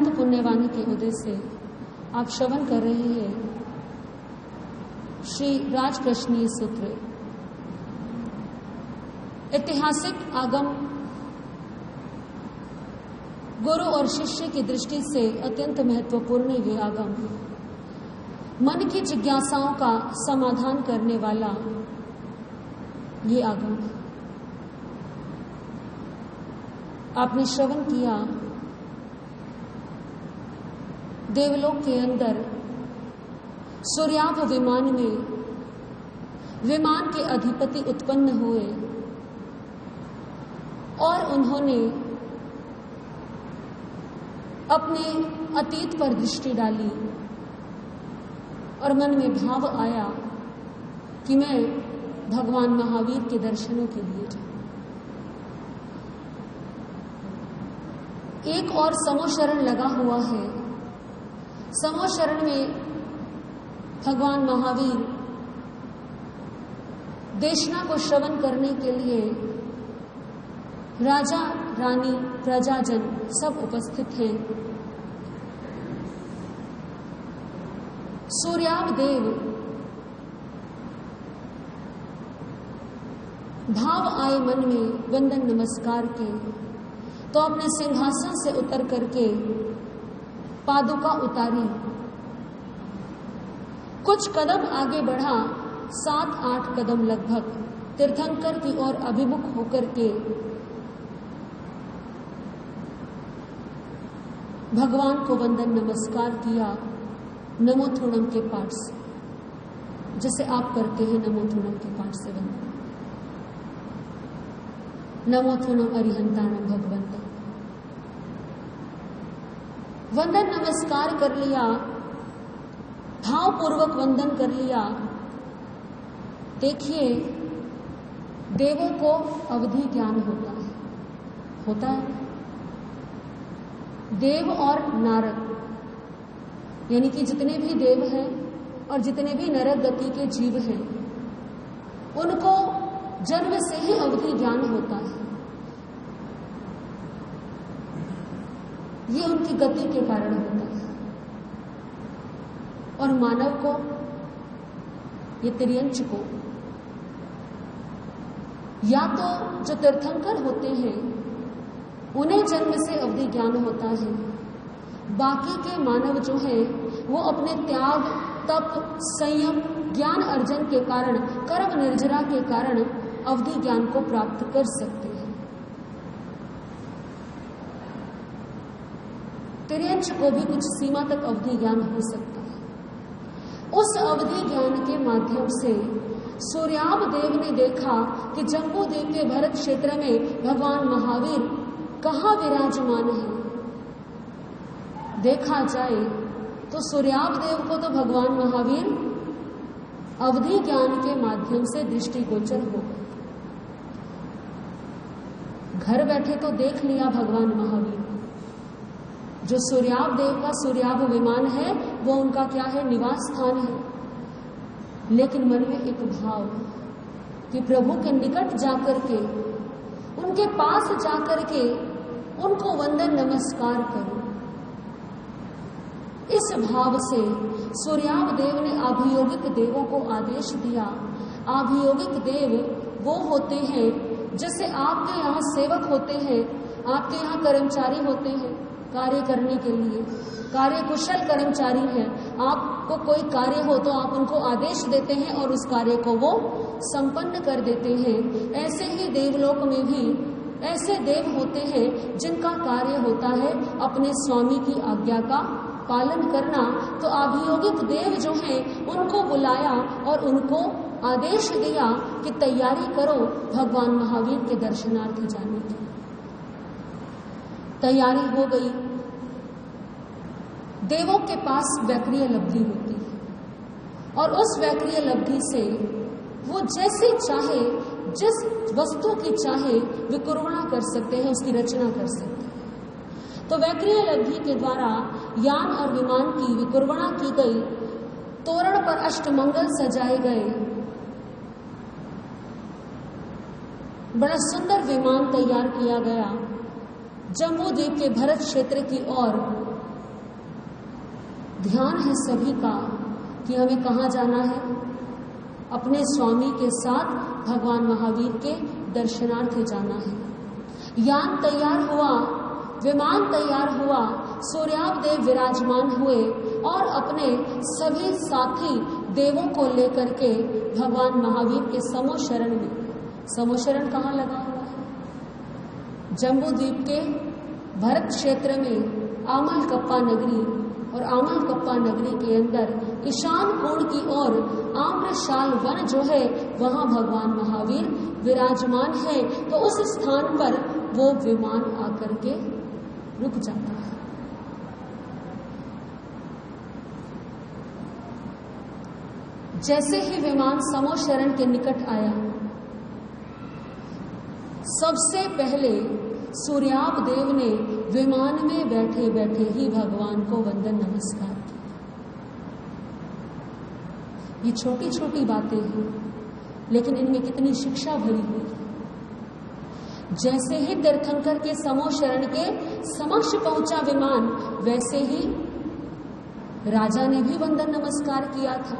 संत पुण्यवाणी के उदय से आप श्रवण कर रहे हैं श्री राजप्रश्नीय सूत्र। ऐतिहासिक आगम गुरु और शिष्य की दृष्टि से अत्यंत महत्वपूर्ण ये आगम मन की जिज्ञासाओं का समाधान करने वाला ये आगम। आपने श्रवण किया देवलोक के अंदर सूर्याभ विमान में विमान के अधिपति उत्पन्न हुए और उन्होंने अपने अतीत पर दृष्टि डाली और मन में भाव आया कि मैं भगवान महावीर के दर्शनों के लिए जाऊं। एक और समोशरण लगा हुआ है। समोशरण में भगवान महावीर देशना को श्रवण करने के लिए राजा रानी प्रजाजन सब उपस्थित हैं। सूर्याभ देव भाव आए मन में वंदन नमस्कार के, तो अपने सिंहासन से उतर करके पादुका उतारी, कुछ कदम आगे बढ़ा, 7-8 कदम लगभग तीर्थंकर की ओर अभिमुख होकर के भगवान को वंदन नमस्कार किया नमोथुणम के पाठ से, जैसे आप करते हैं नमोथुणम के पाठ से वंदन। नमोथुणम अरिहंताणम भगवंत। वंदन नमस्कार कर लिया, भावपूर्वक वंदन कर लिया। देखिए देवों को अवधि ज्ञान होता है। देव और नारद यानी कि जितने भी देव हैं और जितने भी नरक गति के जीव हैं उनको जन्म से ही अवधि ज्ञान होता है। ये उनकी गति के कारण होता है। और मानव को, ये तिर्यंच को, या तो जो तीर्थंकर होते हैं उन्हें जन्म से अवधि ज्ञान होता है, बाकी के मानव जो हैं वो अपने त्याग, तप, संयम, ज्ञान अर्जन के कारण, कर्म निर्जरा के कारण अवधि ज्ञान को प्राप्त कर सकते हैं। तिर्यंच को भी कुछ सीमा तक अवधि ज्ञान हो सकता है। उस अवधि ज्ञान के माध्यम से सूर्याभ देव ने देखा कि जम्बूद्वीप के भरत क्षेत्र में भगवान महावीर कहाँ विराजमान है। देखा जाए तो सूर्याभ देव को तो भगवान महावीर अवधि ज्ञान के माध्यम से दृष्टिगोचर हो गए। घर बैठे तो देख लिया भगवान महावीर। जो सूर्याभ देव का सूर्याभ विमान है वो उनका क्या है, निवास स्थान है। लेकिन मन में एक भाव कि प्रभु के निकट जाकर के, उनके पास जाकर के उनको वंदन नमस्कार करो। इस भाव से सूर्याभ देव ने आभियोगिक देवों को आदेश दिया। आभियोगिक देव वो होते हैं जैसे आपके यहाँ सेवक होते हैं, आपके यहाँ कर्मचारी होते हैं कार्य करने के लिए, कार्य कुशल कर्मचारी हैं। आपको कोई कार्य हो तो आप उनको आदेश देते हैं और उस कार्य को वो संपन्न कर देते हैं। ऐसे ही देवलोक में भी ऐसे देव होते हैं जिनका कार्य होता है अपने स्वामी की आज्ञा का पालन करना। तो आभियोगिक देव जो हैं उनको बुलाया और उनको आदेश दिया कि तैयारी करो भगवान महावीर के दर्शनार्थ जाने की। तैयारी हो गई। देवों के पास वैक्रिय लब्धि होती है और उस वैक्रिय लब्धि से वो जैसे चाहे, जिस वस्तु की चाहे विकुर्वणा कर सकते हैं, उसकी रचना कर सकते हैं। तो वैक्रिय लब्धि के द्वारा यान और विमान की विकुर्वणा की गई। तोरण पर अष्टमंगल सजाए गए। बड़ा सुंदर विमान तैयार किया गया। जम्बूद्वीप के भरत क्षेत्र की ओर ध्यान है सभी का कि हमें कहाँ जाना है, अपने स्वामी के साथ भगवान महावीर के दर्शनार्थ जाना है। यान तैयार हुआ, विमान तैयार हुआ, सूर्यावदेव विराजमान हुए और अपने सभी साथी देवों को लेकर के भगवान महावीर के समोशरण में, समोशरण कहाँ लगा हुआ है? जम्बू द्वीप के भरत क्षेत्र में आमलकप्पा नगरी, और आमलकप्पा नगरी के अंदर ईशान कोण की ओर आम्रशाल वन जो है वहां भगवान महावीर विराजमान है। तो उस स्थान पर वो विमान आकर के रुक जाता है। जैसे ही विमान समोशरण के निकट आया, सबसे पहले सूर्यावदेव ने विमान में बैठे बैठे ही भगवान को वंदन नमस्कार किया। ये छोटी छोटी बातें हैं, लेकिन इनमें कितनी शिक्षा भरी हुई है। जैसे ही तीर्थंकर के समोशरण के समक्ष पहुंचा विमान, वैसे ही राजा ने भी वंदन नमस्कार किया था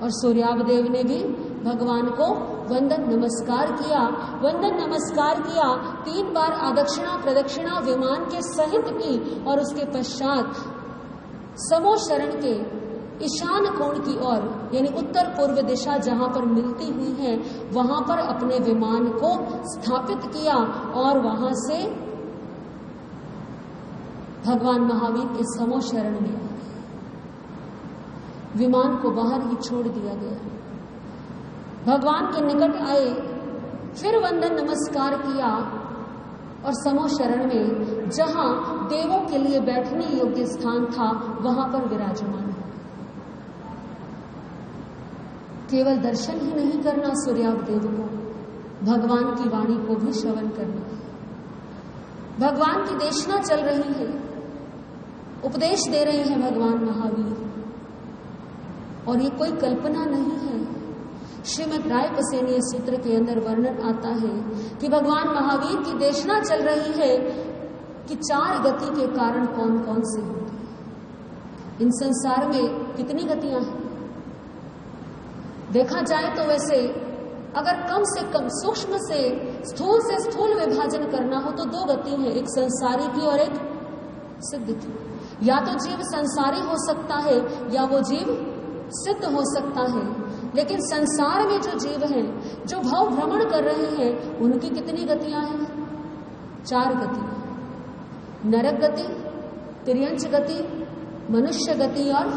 और सूर्यावदेव ने भी भगवान को वंदन नमस्कार किया। वंदन नमस्कार किया, 3 बार आदक्षिणा प्रदक्षिणा विमान के सहित की और उसके पश्चात समोशरण के ईशान कोण की ओर, यानी उत्तर पूर्व दिशा जहां पर मिलती हुई है, वहां पर अपने विमान को स्थापित किया और वहां से भगवान महावीर के समोशरण में विमान को बाहर ही छोड़ दिया गया। भगवान के निकट आए, फिर वंदन नमस्कार किया और समोशरण में जहां देवों के लिए बैठने योग्य स्थान था वहां पर विराजमान हुआ। केवल दर्शन ही नहीं करना सूर्यावदेव को, भगवान की वाणी को भी श्रवण करना है। भगवान की देशना चल रही है, उपदेश दे रहे हैं भगवान महावीर, और ये कोई कल्पना नहीं है। श्रीमद् रायपसेनीय सूत्र के अंदर वर्णन आता है कि भगवान महावीर की देशना चल रही है कि 4 गति के कारण कौन कौन से होंगे। इन संसार में कितनी गतियां हैं? देखा जाए तो वैसे अगर कम से कम सूक्ष्म से स्थूल विभाजन करना हो तो 2 गति है, एक संसारी की और एक सिद्ध की। या तो जीव संसारी हो सकता है या वो जीव सिद्ध हो सकता है। लेकिन संसार में जो जीव हैं, जो भाव भ्रमण कर रहे हैं, उनकी कितनी गतियां हैं? 4 गति, नरक गति, तिर्यंच गति, मनुष्य गति और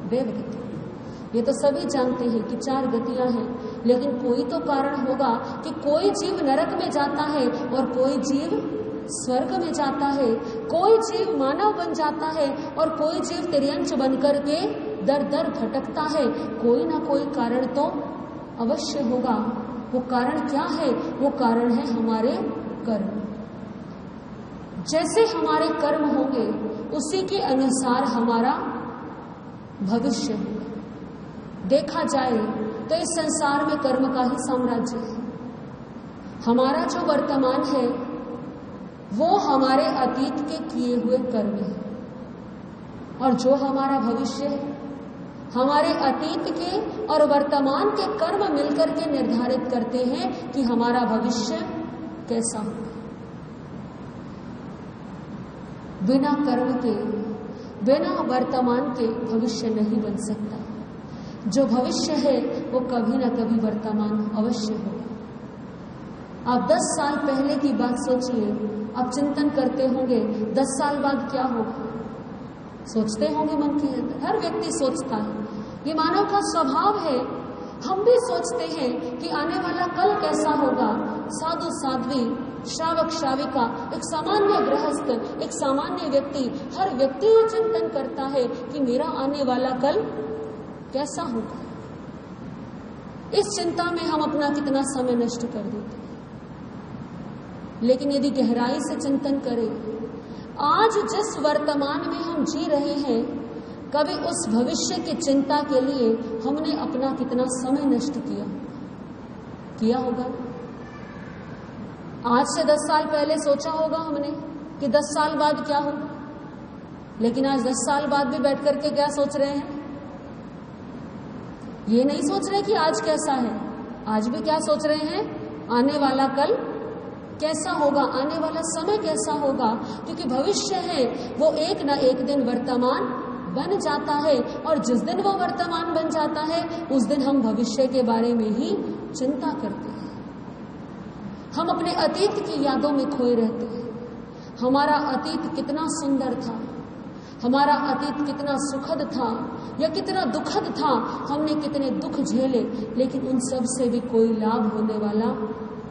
देव गति। ये तो सभी जानते हैं कि 4 गतियां हैं, लेकिन कोई तो कारण होगा कि कोई जीव नरक में जाता है और कोई जीव स्वर्ग में जाता है, कोई जीव मानव बन जाता है और कोई जीव तिर्यंच बनकर के दर दर भटकता है। कोई ना कोई कारण तो अवश्य होगा। वो कारण क्या है? वो कारण है हमारे कर्म। जैसे हमारे कर्म होंगे उसी के अनुसार हमारा भविष्य होगा। देखा जाए तो इस संसार में कर्म का ही साम्राज्य है। हमारा जो वर्तमान है वो हमारे अतीत के किए हुए कर्म है, और जो हमारा भविष्य है हमारे अतीत के और वर्तमान के कर्म मिलकर के निर्धारित करते हैं कि हमारा भविष्य कैसा होगा। बिना कर्म के, बिना वर्तमान के भविष्य नहीं बन सकता। जो भविष्य है वो कभी ना कभी वर्तमान अवश्य होगा। आप 10 साल पहले की बात सोचिए, आप चिंतन करते होंगे 10 साल बाद क्या होगा, सोचते होंगे मन के अंदर। हर व्यक्ति सोचता है, ये मानव का स्वभाव है। हम भी सोचते हैं कि आने वाला कल कैसा होगा। साधु साध्वी, श्रावक श्राविका, एक सामान्य गृहस्थ, एक सामान्य व्यक्ति, हर व्यक्ति ये चिंतन करता है कि मेरा आने वाला कल कैसा होगा। इस चिंता में हम अपना कितना समय नष्ट कर देते हैं। लेकिन यदि गहराई से चिंतन करें, आज जिस वर्तमान में हम जी रहे हैं, कभी उस भविष्य की चिंता के लिए हमने अपना कितना समय नष्ट किया होगा। आज से 10 साल पहले सोचा होगा हमने कि 10 साल बाद क्या होगा। लेकिन आज 10 साल बाद भी बैठ करके क्या सोच रहे हैं? ये नहीं सोच रहे कि आज कैसा है, आज भी क्या सोच रहे हैं? आने वाला कल कैसा होगा, आने वाला समय कैसा होगा। क्योंकि भविष्य है वो एक ना एक दिन वर्तमान बन जाता है, और जिस दिन वो वर्तमान बन जाता है उस दिन हम भविष्य के बारे में ही चिंता करते हैं। हम अपने अतीत की यादों में खोए रहते हैं। हमारा अतीत कितना सुंदर था, हमारा अतीत कितना सुखद था या कितना दुखद था, हमने कितने दुख झेले, लेकिन उन सब से भी कोई लाभ होने वाला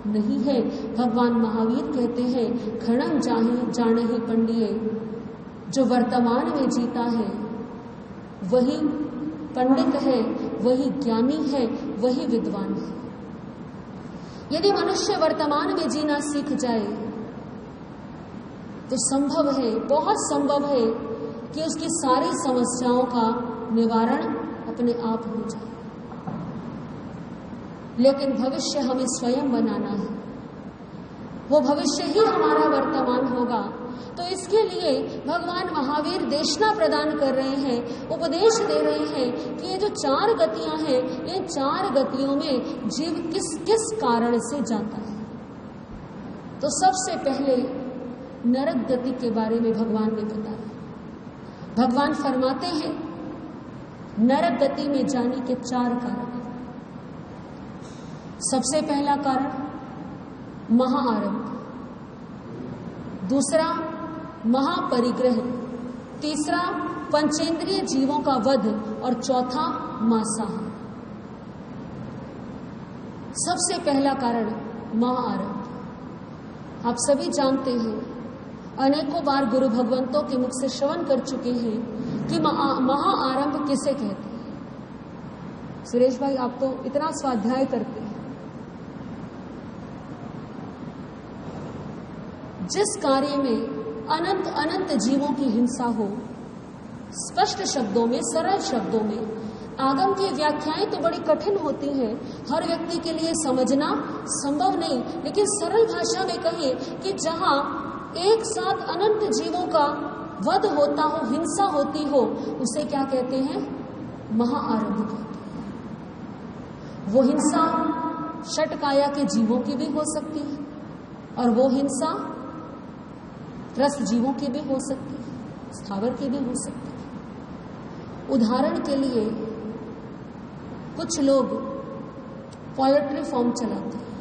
नहीं है। भगवान महावीर कहते हैं, खड़म जानहि पंडिये, जो वर्तमान में जीता है वही पंडित है, वही ज्ञानी है, वही विद्वान है। यदि मनुष्य वर्तमान में जीना सीख जाए तो संभव है, बहुत संभव है कि उसकी सारी समस्याओं का निवारण अपने आप हो जाए। लेकिन भविष्य हमें स्वयं बनाना है, वो भविष्य ही हमारा वर्तमान होगा। तो इसके लिए भगवान महावीर देशना प्रदान कर रहे हैं, उपदेश दे रहे हैं कि ये जो 4 गतियां हैं, ये 4 गतियों में जीव किस किस कारण से जाता है। तो सबसे पहले नरक गति के बारे में भगवान ने बताया। भगवान फरमाते हैं नरक गति में जाने के 4 कारण। सबसे पहला कारण महाआरंभ, दूसरा महापरिग्रह, तीसरा पंचेंद्रिय जीवों का वध, और चौथा मांसाहार। सबसे पहला कारण महाआरंभ। आप सभी जानते हैं, अनेकों बार गुरु भगवंतों के मुख से श्रवण कर चुके हैं कि महाआरंभ किसे कहते हैं। सुरेश भाई, आप तो इतना स्वाध्याय करते हैं। जिस कार्य में अनंत अनंत जीवों की हिंसा हो, स्पष्ट शब्दों में, सरल शब्दों में, आगम की व्याख्याएं तो बड़ी कठिन होती हैं, हर व्यक्ति के लिए समझना संभव नहीं, लेकिन सरल भाषा में कहें कि जहां एक साथ अनंत जीवों का वध होता हो, हिंसा होती हो, उसे क्या कहते हैं? महाआरंभ कहते हैं। वो हिंसा षटकाया के जीवों की भी हो सकती है, और वो हिंसा त्रस्त जीवों की भी हो सकती है, स्थावर की भी हो सकती है। उदाहरण के लिए कुछ लोग पोल्ट्री फार्म चलाते हैं,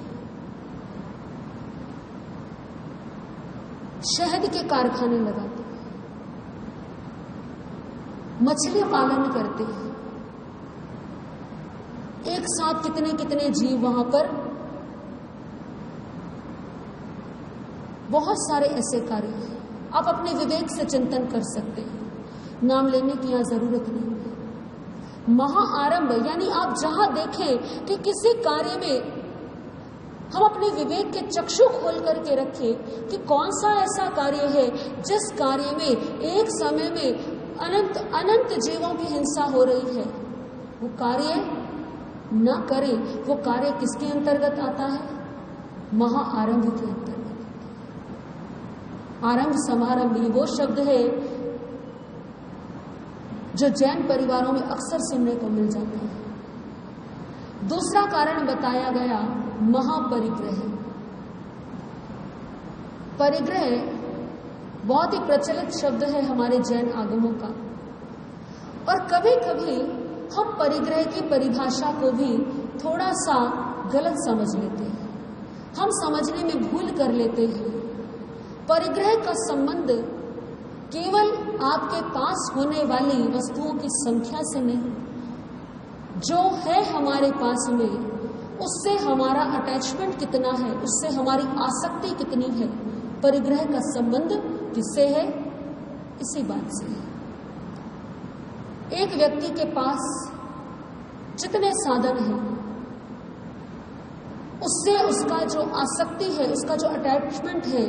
शहद के कारखाने लगाते हैं, मछली पालन करते हैं। एक साथ कितने कितने जीव वहां पर, बहुत सारे ऐसे कार्य हैं। आप अपने विवेक से चिंतन कर सकते हैं, नाम लेने की यहां जरूरत नहीं है। महाआरंभ यानी आप जहां देखें कि किसी कार्य में हम अपने विवेक के चक्षु खोल करके रखें कि कौन सा ऐसा कार्य है जिस कार्य में एक समय में अनंत अनंत जीवों की हिंसा हो रही है, वो कार्य न करें। वो कार्य किसके अंतर्गत आता है? महाआरंभ के अंतर्गत। आरंभ समारंभ, ये वो शब्द है जो जैन परिवारों में अक्सर सुनने को मिल जाता है। दूसरा कारण बताया गया महापरिग्रह। परिग्रह बहुत ही प्रचलित शब्द है हमारे जैन आगमों का, और कभी कभी हम परिग्रह की परिभाषा को भी थोड़ा सा गलत समझ लेते हैं, हम समझने में भूल कर लेते हैं। परिग्रह का संबंध केवल आपके पास होने वाली वस्तुओं की संख्या से नहीं, जो है हमारे पास में उससे हमारा अटैचमेंट कितना है, उससे हमारी आसक्ति कितनी है। परिग्रह का संबंध किससे है? इसी बात से है। एक व्यक्ति के पास जितने साधन हैं, उससे उसका जो आसक्ति है, उसका जो अटैचमेंट है,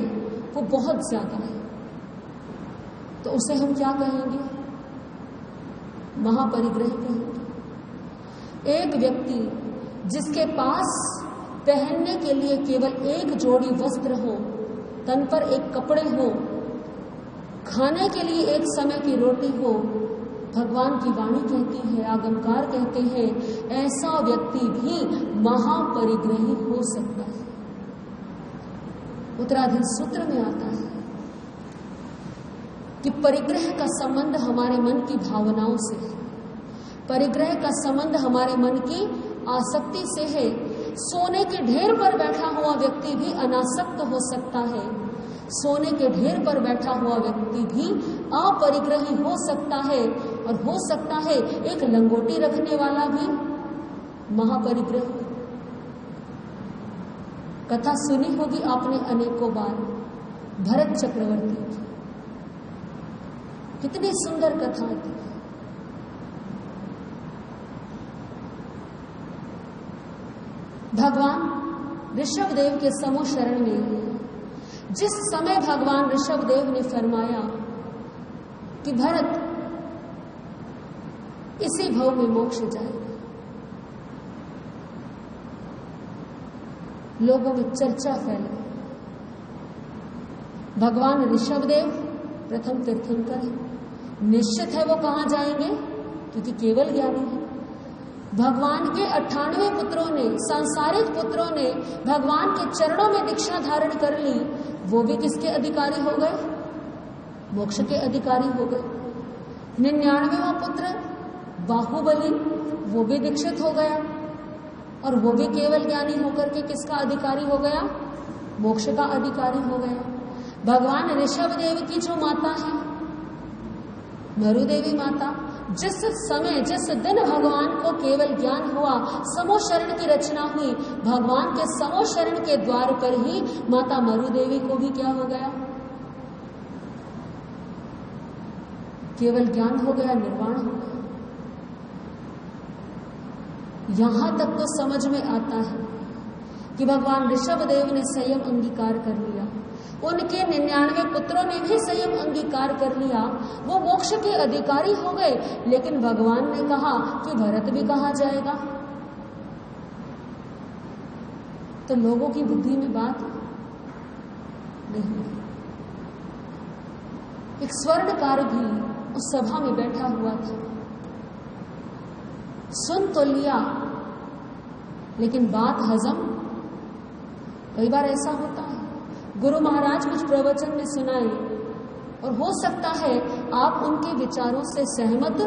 वो बहुत ज्यादा है। तो उसे हम क्या कहेंगे? महापरिग्रह कहेंगे। एक व्यक्ति जिसके पास पहनने के लिए केवल एक जोड़ी वस्त्र हो, तन पर एक कपड़े हो, खाने के लिए एक समय की रोटी हो, भगवान की वाणी कहती है, आगमकार कहते हैं, ऐसा व्यक्ति भी महापरिग्रही हो सकता है। उत्तराधि सूत्र में आता है कि परिग्रह का संबंध हमारे मन की भावनाओं से है, परिग्रह का संबंध हमारे मन की आसक्ति से है। सोने के ढेर पर बैठा हुआ व्यक्ति भी अनासक्त हो सकता है, सोने के ढेर पर बैठा हुआ व्यक्ति भी अपरिग्रही हो सकता है, और हो सकता है एक लंगोटी रखने वाला भी महापरिग्रह। कथा सुनी होगी आपने अनेकों बार, भरत चक्रवर्ती की, कितनी सुंदर कथा थी। भगवान ऋषभदेव के समूह शरण में जिस समय भगवान ऋषभदेव ने फरमाया कि भरत इसी भव में मोक्ष जाएगा, लोगों में चर्चा फैल गई। भगवान ऋषभदेव प्रथम तीर्थंकर है, निश्चित है वो कहां जाएंगे, क्योंकि केवल ज्ञानी है। भगवान के 98 पुत्रों ने, सांसारिक पुत्रों ने भगवान के चरणों में दीक्षा धारण कर ली, वो भी किसके अधिकारी हो गए, मोक्ष के अधिकारी हो गए। 99वां पुत्र बाहुबली, वो भी दीक्षित हो गया, और वो भी केवल ज्ञानी होकर के किसका अधिकारी हो गया, मोक्ष का अधिकारी हो गया। भगवान ऋषभदेव की जो माता है मरुदेवी माता, जिस समय जिस दिन भगवान को केवल ज्ञान हुआ, समूह शरण की रचना हुई, भगवान के समूह शरण के द्वार पर ही माता मरुदेवी को भी क्या हो गया, केवल ज्ञान हो गया, निर्वाण हो गया। यहां तक तो समझ में आता है कि भगवान ऋषभदेव ने संयम अंगीकार कर लिया, उनके 99 पुत्रों ने भी संयम अंगीकार कर लिया, वो मोक्ष के अधिकारी हो गए। लेकिन भगवान ने कहा कि भरत भी कहां जाएगा, तो लोगों की बुद्धि में बात नहीं है। एक स्वर्णकार भी उस सभा में बैठा हुआ था, सुन तो लिया, लेकिन बात हजम, कई बार ऐसा होता है, गुरु महाराज कुछ प्रवचन में सुनाए और हो सकता है आप उनके विचारों से सहमत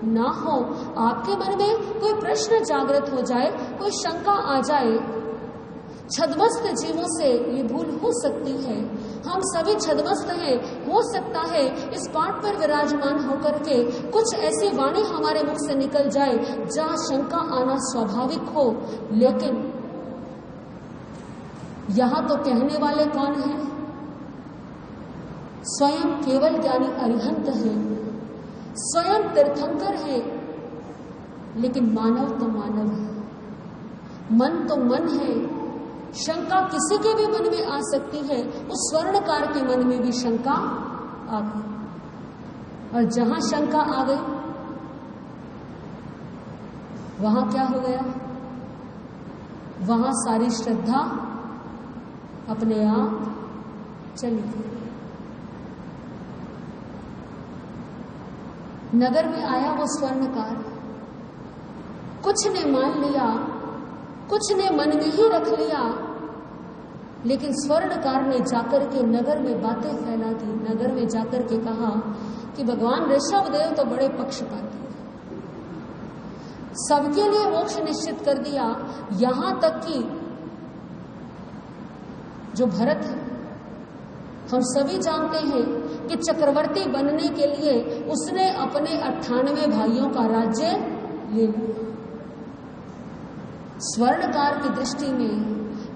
ना हो, आपके मन में कोई प्रश्न जागृत हो जाए, कोई शंका आ जाए। छद्मस्त जीवों से ये भूल हो सकती है, हम सभी छद्मस्त हैं। हो सकता है इस पाठ पर विराजमान होकर के कुछ ऐसी वाणी हमारे मुख से निकल जाए जहां शंका आना स्वाभाविक हो, लेकिन यहां तो कहने वाले कौन है, स्वयं केवल ज्ञानी अरिहंत है, स्वयं तीर्थंकर है, लेकिन मानव तो मानव है, मन तो मन है। शंका किसी के भी मन में आ सकती है, उस स्वर्णकार के मन में भी शंका आ गई, और जहां शंका आ गई वहां क्या हो गया, वहां सारी श्रद्धा अपने आप चली गई। नगर में आया वो स्वर्णकार, कुछ ने मान लिया, कुछ ने मन में ही रख लिया, लेकिन स्वर्णकार ने जाकर के नगर में बातें फैला दी। नगर में जाकर के कहा कि भगवान ऋषभदेव तो बड़े पक्षपाती हैं, सबके लिए मोक्ष निश्चित कर दिया, यहां तक कि जो भरत है, हम सभी जानते हैं कि चक्रवर्ती बनने के लिए उसने अपने 98 भाइयों का राज्य ले लिया। स्वर्णकार की दृष्टि में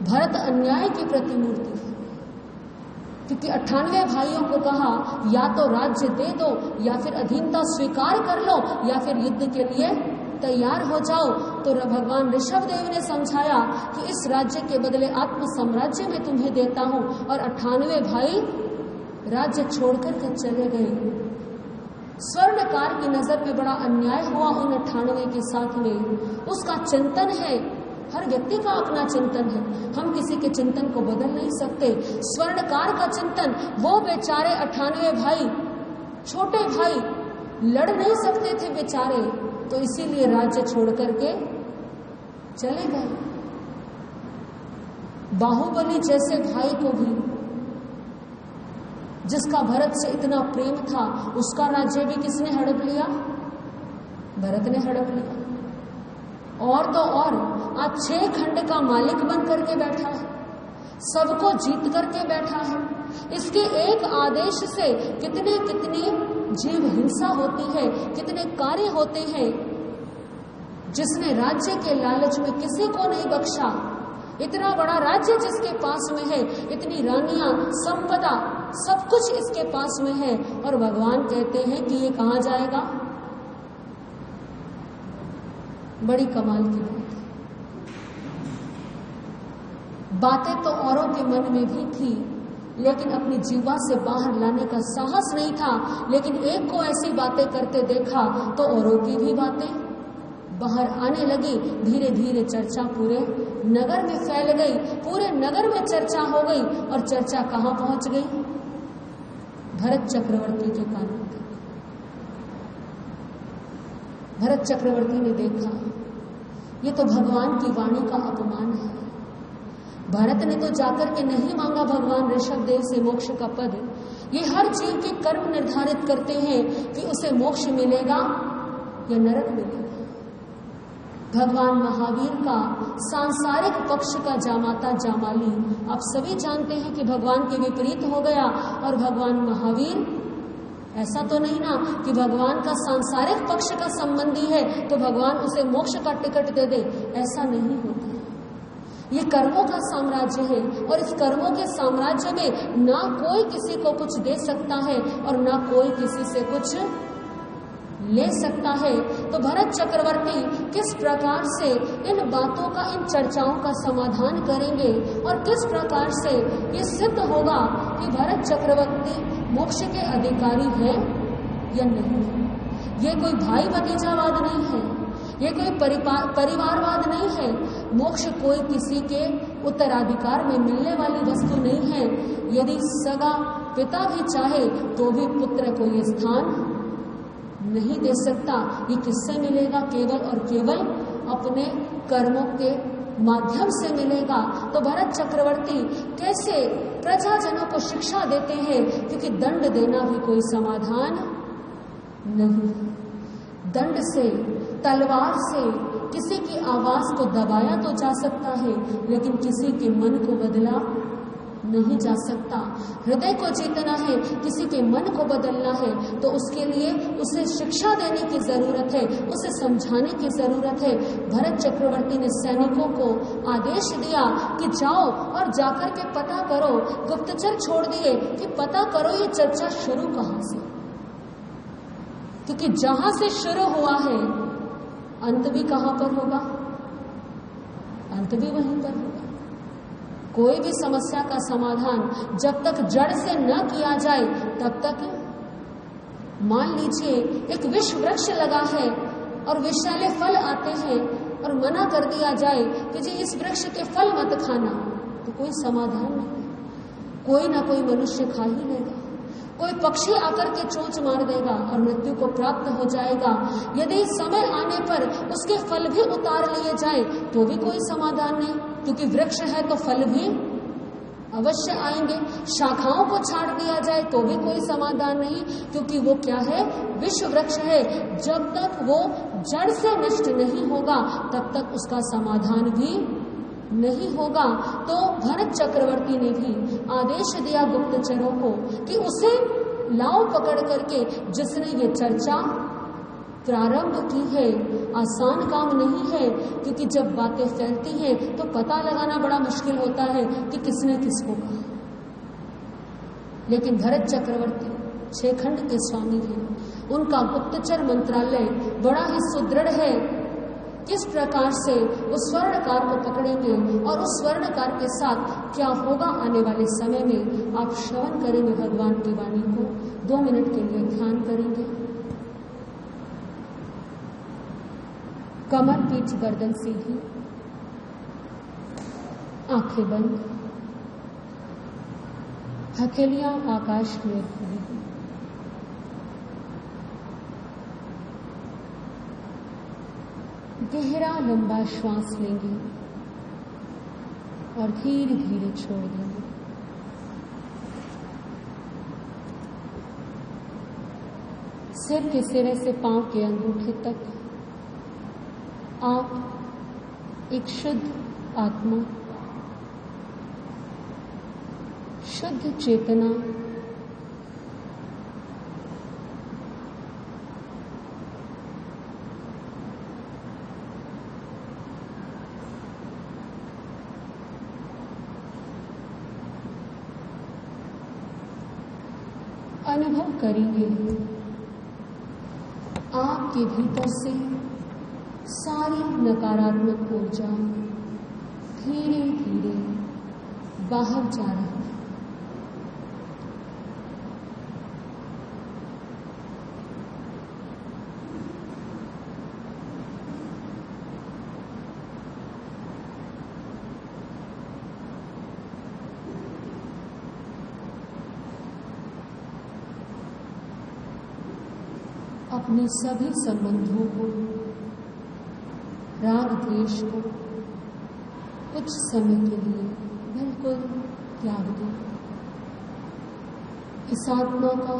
भरत अन्याय की प्रतिमूर्ति है, क्योंकि 98 भाइयों को कहा या तो राज्य दे दो, या फिर अधीनता स्वीकार कर लो, या फिर युद्ध के लिए तैयार हो जाओ। तो भगवान ऋषभदेव ने समझाया कि इस राज्य के बदले आत्म साम्राज्य में तुम्हें देता हूं, और 98 भाई राज्य छोड़कर के चले गए। स्वर्णकार की नजर में बड़ा अन्याय हुआ उन 98 के साथ में। उसका चिंतन है हर व्यक्ति का अपना चिंतन है, हम किसी के चिंतन को बदल नहीं सकते। स्वर्णकार का चिंतन, वो बेचारे 98 भाई, छोटे भाई लड़ नहीं सकते थे बेचारे, तो इसीलिए राज्य छोड़ करके चले गए। बाहुबली जैसे भाई को भी, जिसका भरत से इतना प्रेम था, उसका राज्य भी किसने हड़प लिया? भरत ने हड़प लिया। और तो और आज 6 खंड का मालिक बन करके बैठा है, सबको जीत करके बैठा है। इसके एक आदेश से कितनी जीव हिंसा होती है, कितने कार्य होते हैं। जिसने राज्य के लालच में किसी को नहीं बख्शा, इतना बड़ा राज्य जिसके पास में है, इतनी रानियां, संपदा, सब कुछ इसके पास में है, और भगवान कहते हैं कि ये कहां जाएगा? बड़ी कमाल की बात है। बातें तो औरों के मन में भी थी, लेकिन अपनी जीवा से बाहर लाने का साहस नहीं था। लेकिन एक को ऐसी बातें करते देखा तो औरों की भी बातें बाहर आने लगी। धीरे धीरे चर्चा पूरे नगर में फैल गई, पूरे नगर में चर्चा हो गई। और चर्चा कहां पहुंच गई? भरत चक्रवर्ती के कानों तक। भरत चक्रवर्ती ने देखा, ये तो भगवान की वाणी का अपमान है। भरत ने तो जाकर के नहीं मांगा भगवान ऋषभ देव से मोक्ष का पद। ये हर जीव के कर्म निर्धारित करते हैं कि उसे मोक्ष मिलेगा या नरक मिलेगा। भगवान महावीर का सांसारिक पक्ष का जामाता जामाली आप सभी जानते हैं कि भगवान के विपरीत हो गया। और भगवान महावीर, ऐसा तो नहीं ना कि भगवान का सांसारिक पक्ष का संबंधी है तो भगवान उसे मोक्ष का टिकट दे दे, ऐसा नहीं होता। ये कर्मों का साम्राज्य है, और इस कर्मों के साम्राज्य में ना कोई किसी को कुछ दे सकता है और ना कोई किसी से कुछ ले सकता है। तो भरत चक्रवर्ती किस प्रकार से इन बातों का, इन चर्चाओं का समाधान करेंगे और किस प्रकार से ये सिद्ध होगा कि भरत चक्रवर्ती मोक्ष के अधिकारी है या नहीं है। ये कोई भाई भतीजावाद नहीं है, ये कोई परिवारवाद नहीं है। मोक्ष कोई किसी के उत्तराधिकार में मिलने वाली वस्तु नहीं है। यदि सगा पिता भी चाहे तो भी पुत्र को ये स्थान नहीं दे सकता। ये किससे मिलेगा? केवल और केवल अपने कर्मों के माध्यम से मिलेगा। तो भरत चक्रवर्ती कैसे प्रजाजनों को शिक्षा देते हैं, क्योंकि दंड देना भी कोई समाधान नहीं। दंड से, तलवार से किसी की आवाज को दबाया तो जा सकता है, लेकिन किसी के मन को बदला नहीं जा सकता। हृदय को जीतना है, किसी के मन को बदलना है, तो उसके लिए उसे शिक्षा देने की जरूरत है, उसे समझाने की जरूरत है। भरत चक्रवर्ती ने सैनिकों को आदेश दिया कि जाओ और जाकर के पता करो। गुप्तचर छोड़ दिए कि पता करो ये चर्चा शुरू कहां से, क्योंकि जहां से शुरू हुआ है अंत भी कहां पर होगा? अंत भी वहीं पर होगा। कोई भी समस्या का समाधान जब तक जड़ से न किया जाए तब तक, मान लीजिए एक विष वृक्ष लगा है और विषैले फल आते हैं और मना कर दिया जाए कि जी इस वृक्ष के फल मत खाना, तो कोई समाधान नहीं। कोई ना कोई मनुष्य खा ही लेगा, कोई पक्षी आकर के चोंच मार देगा और मृत्यु को प्राप्त हो जाएगा। यदि समय आने पर उसके फल भी उतार लिए जाए तो भी कोई समाधान नहीं, क्योंकि वृक्ष है तो फल भी अवश्य आएंगे। शाखाओं को छाड़ दिया जाए तो भी कोई समाधान नहीं, क्योंकि वो क्या है? विष वृक्ष है। जब तक वो जड़ से नष्ट नहीं होगा तब तक उसका समाधान भी नहीं होगा। तो भरत चक्रवर्ती ने भी आदेश दिया गुप्तचरों को कि उसे लाओ पकड़ करके। जिसने ये चर्चा प्रारंभ की है, आसान काम नहीं है, क्योंकि जब बातें फैलती हैं तो पता लगाना बड़ा मुश्किल होता है कि किसने किसको कहा। लेकिन भरत चक्रवर्ती 6 खंड के स्वामी हैं, उनका गुप्तचर मंत्रालय बड़ा ही सुदृढ़ है। किस प्रकार से उस स्वर्णकार को पकड़ेंगे और उस स्वर्णकार के साथ क्या होगा आने वाले समय में, आप श्रवण करेंगे भगवान की वाणी को। 2 मिनट के लिए ध्यान करेंगे। कमर, पीठ, गर्दन सीधी, आंखें बंद, हथेलियां आकाश की ओर खुली। गहरा लंबा श्वास लेंगे और धीरे धीरे छोड़ देंगे। सिर के सिरे से पांव के अंगूठे तक आप एक शुद्ध आत्मा, शुद्ध चेतना, अनुभव करेंगे आपके भीतर से सारी नकारात्मक ऊर्जा धीरे धीरे बाहर जा रही है। अपने सभी संबंधों को, राग द्वेष को कुछ समय के लिए बिल्कुल त्याग दें। इस आत्मा का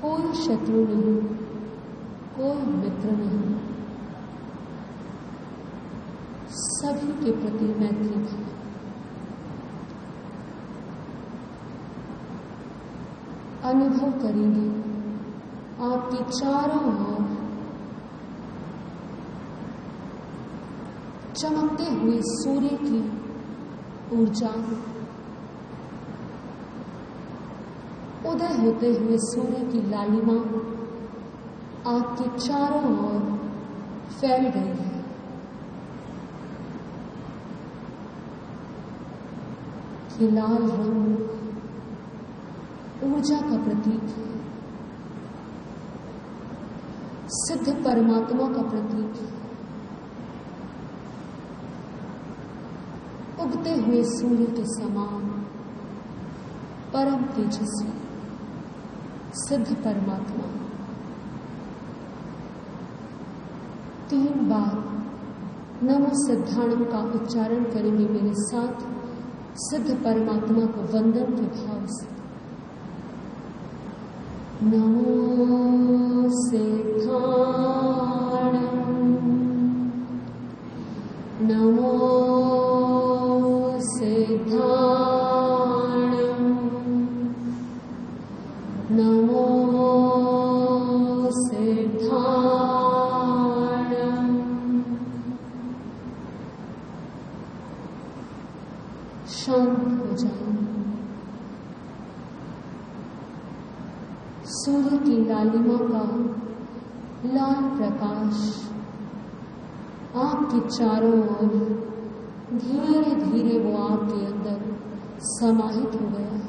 कोई शत्रु नहीं, कोई मित्र नहीं, सभी के प्रति मैत्री है। अनुभव करेंगे आपके चारों ओर चमकते हुए सूर्य की ऊर्जा, उदय होते हुए सूर्य की लालिमा आपके चारों ओर फैल गई है। ये लाल रंग ऊर्जा का प्रतीक है, सिद्ध परमात्मा का प्रतीक है। उगते हुए सूर्य के समान परम तेजस्वी सिद्ध परमात्मा। 3 बार नमो सिद्धाणम का उच्चारण करेंगे मेरे साथ, सिद्ध परमात्मा को वंदन के भाव से। नमो सिद्धाणम, नमो सिद्धाणम, नमो सिद्धाणम। शांत हो जाओ। सूर्य की लालिमा का लाल प्रकाश आपके चारों ओर धीरे धीरे वो आपके अंदर समाहित हो गया है।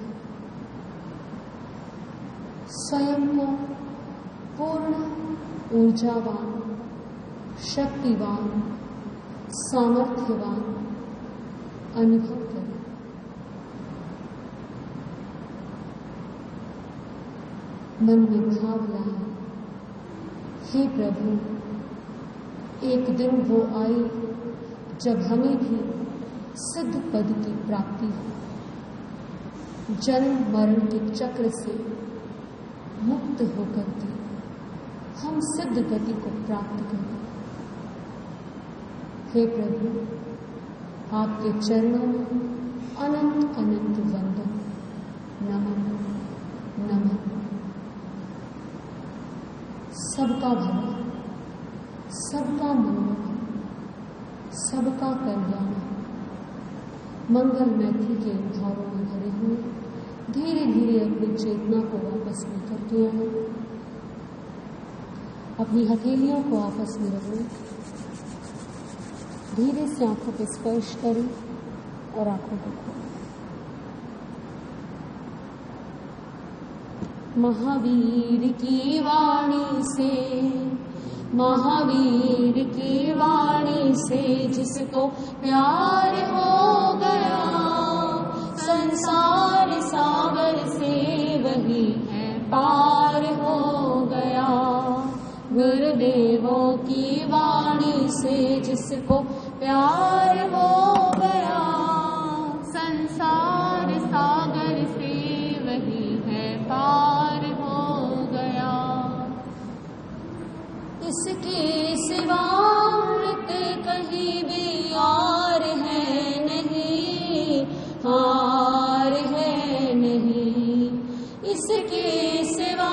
स्वयं को पूर्ण ऊर्जावान, शक्तिवान, सामर्थ्यवान अनुभव करें। मन में भाव लाए, हे प्रभु, एक दिन वो आई जब हमें भी सिद्ध पद की प्राप्ति हो, जन्म मरण के चक्र से मुक्त होकर के हम सिद्ध गति को प्राप्त करें। हे प्रभु, आपके चरणों में अनंत अनंत वंदन, नमन नमन। सबका भला, सबका मंगल, सबका कल्याण मंगल मैत्री के भावों में भरे हुए धीरे धीरे अपनी चेतना को वापस लेकर के आए। अपनी हथेलियों को आपस में रगड़ें, धीरे से आंखों पर स्पर्श करें और आंखों को खोलें। महावीर की वाणी से, महावीर की वाणी से जिसको प्यार हो गया, संसार सागर से वही है पार हो गया। गुरुदेवों की वाणी से जिसको प्यार हो गया, संसार सागर से वही है पार हो गया। इसके सिवा कहीं भी और है नहीं, हार है नहीं। इसके सिवा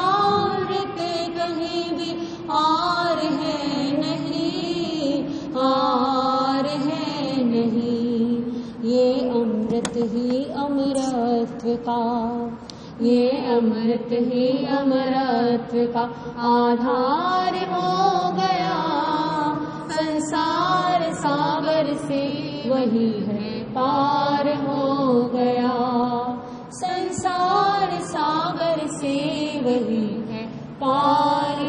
कहीं भी और है नहीं, हार है नहीं। ये अमृत ही अमरत्व का, ये अमृत ही अमरत्व का आधार हो गया। संसार सागर से वही है पार हो गया। संसार सागर से वही है पार